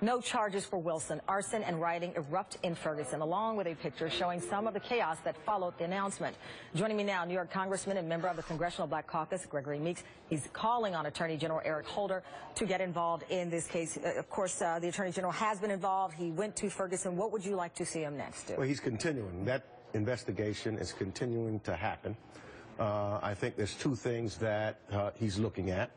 No charges for Wilson. Arson and rioting erupt in Ferguson, along with a picture showing some of the chaos that followed the announcement. Joining me now, New York Congressman and member of the Congressional Black Caucus, Gregory Meeks. He's calling on Attorney General Eric Holder to get involved in this case. Of course, the Attorney General has been involved. He went to Ferguson. What would you like to see him next do? Well, he's continuing. That investigation is continuing to happen. I think there's two things that he's looking at.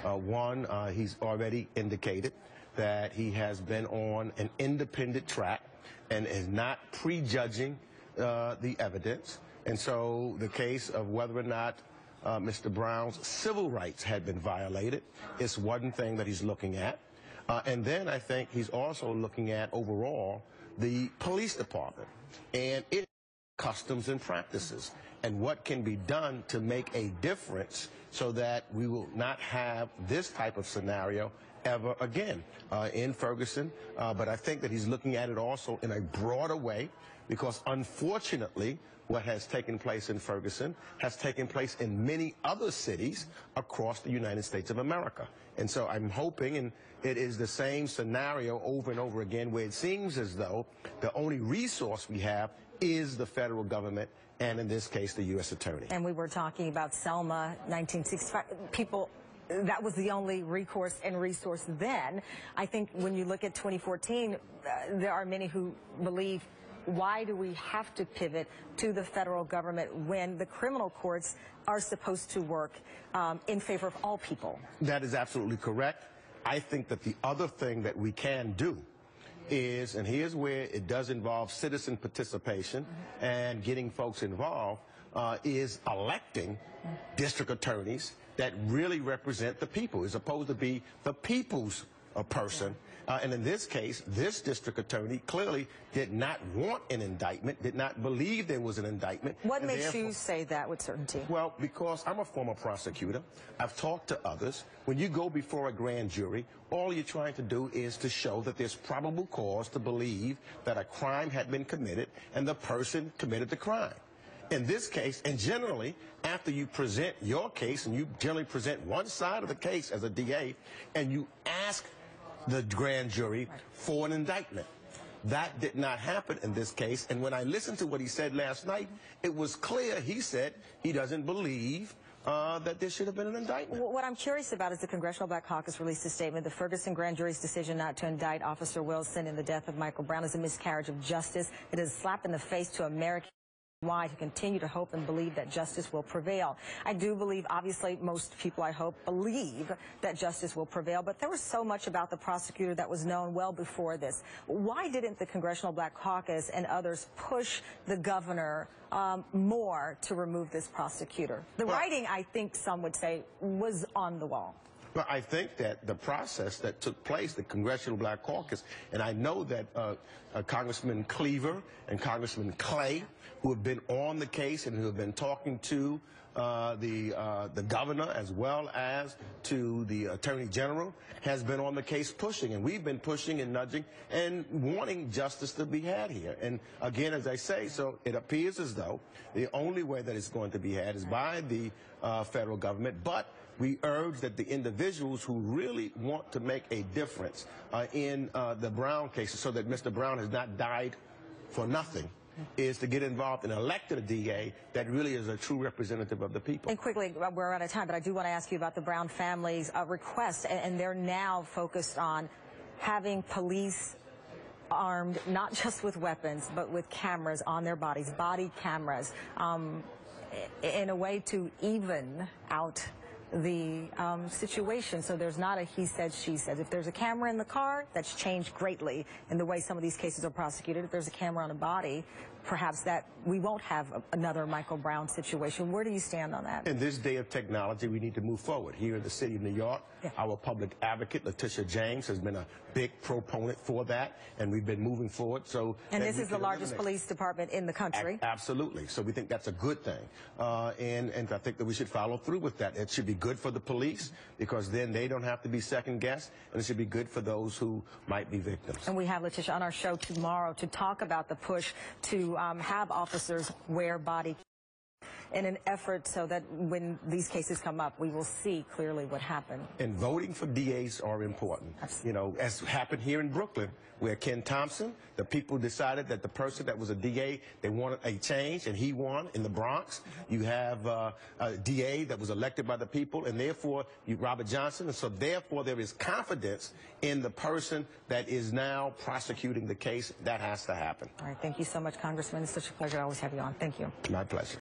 One, he's already indicated that he has been on an independent track and is not prejudging the evidence. And so the case of whether or not Mr. Brown's civil rights had been violated is one thing that he's looking at. And then I think he's also looking at overall the police department and its customs and practices and what can be done to make a difference so that we will not have this type of scenario ever again in Ferguson. But I think that he's looking at it also in a broader way, because unfortunately what has taken place in Ferguson has taken place in many other cities across the United States of America. And so I'm hoping, and it is the same scenario over and over again, where it seems as though the only resource we have is the federal government, and in this case, the U.S. Attorney. And we were talking about Selma, 1965. People, that was the only recourse and resource then. I think when you look at 2014, there are many who believe, why do we have to pivot to the federal government when the criminal courts are supposed to work in favor of all people? That is absolutely correct. I think that the other thing that we can do is, and here's where it does involve citizen participation and getting folks involved, is electing district attorneys that really represent the people, as opposed to be the people's person. And in this case, this district attorney clearly did not want an indictment, did not believe there was an indictment. What makes you say that with certainty? Well, because I'm a former prosecutor. I've talked to others. When you go before a grand jury, all you're trying to do is to show that there's probable cause to believe that a crime had been committed and the person committed the crime. In this case, and generally, after you present your case, and you generally present one side of the case as a DA, and you ask the grand jury for an indictment. That did not happen in this case, and when I listened to what he said last night, it was clear he said he doesn't believe that there should have been an indictment. What I'm curious about is the Congressional Black Caucus released a statement. The Ferguson Grand Jury's decision not to indict Officer Wilson in the death of Michael Brown is a miscarriage of justice. It is a slap in the face to Americans why to continue to hope and believe that justice will prevail. I do believe, obviously, most people, I hope, believe that justice will prevail, but there was so much about the prosecutor that was known well before this. Why didn't the Congressional Black Caucus and others push the governor more to remove this prosecutor? The writing, I think some would say, was on the wall. Well, I think that the process that took place, the Congressional Black Caucus, and I know that Congressman Cleaver and Congressman Clay, who have been on the case and who have been talking to the governor as well as to the Attorney General, has been on the case pushing. And we've been pushing and nudging and wanting justice to be had here. And again, as I say, so it appears as though the only way that it's going to be had is by the federal government. But we urge that the individuals who really want to make a difference in the Brown cases, so that Mr. Brown has not died for nothing, is to get involved and elected a DA that really is a true representative of the people. And quickly, we're out of time, but I do want to ask you about the Brown family's request, and they're now focused on having police armed not just with weapons, but with cameras on their bodies, body cameras, in a way to even out the situation, so there's not a he said, she said. If there's a camera in the car, that's changed greatly in the way some of these cases are prosecuted. If there's a camera on a body, perhaps that we won't have another Michael Brown situation. Where do you stand on that? In this day of technology, we need to move forward. Here in the city of New York, our public advocate, Letitia James, has been a big proponent for that, and we've been moving forward. So, and this is the largest police department in the country. Absolutely. So we think that's a good thing. And I think that we should follow through with that. It should be good for the police, because then they don't have to be second-guessed, and it should be good for those who might be victims. And we have Letitia on our show tomorrow to talk about the push to have officers wear body in an effort so that when these cases come up, we will see clearly what happened. And voting for DAs are important. Absolutely. You know, as happened here in Brooklyn, where Ken Thompson, the people decided that the person that was a DA, they wanted a change, and he won in the Bronx. You have a DA that was elected by the people, and therefore, Robert Johnson, and so therefore there is confidence in the person that is now prosecuting the case. That has to happen. All right, thank you so much, Congressman. It's such a pleasure to always have you on. Thank you. My pleasure.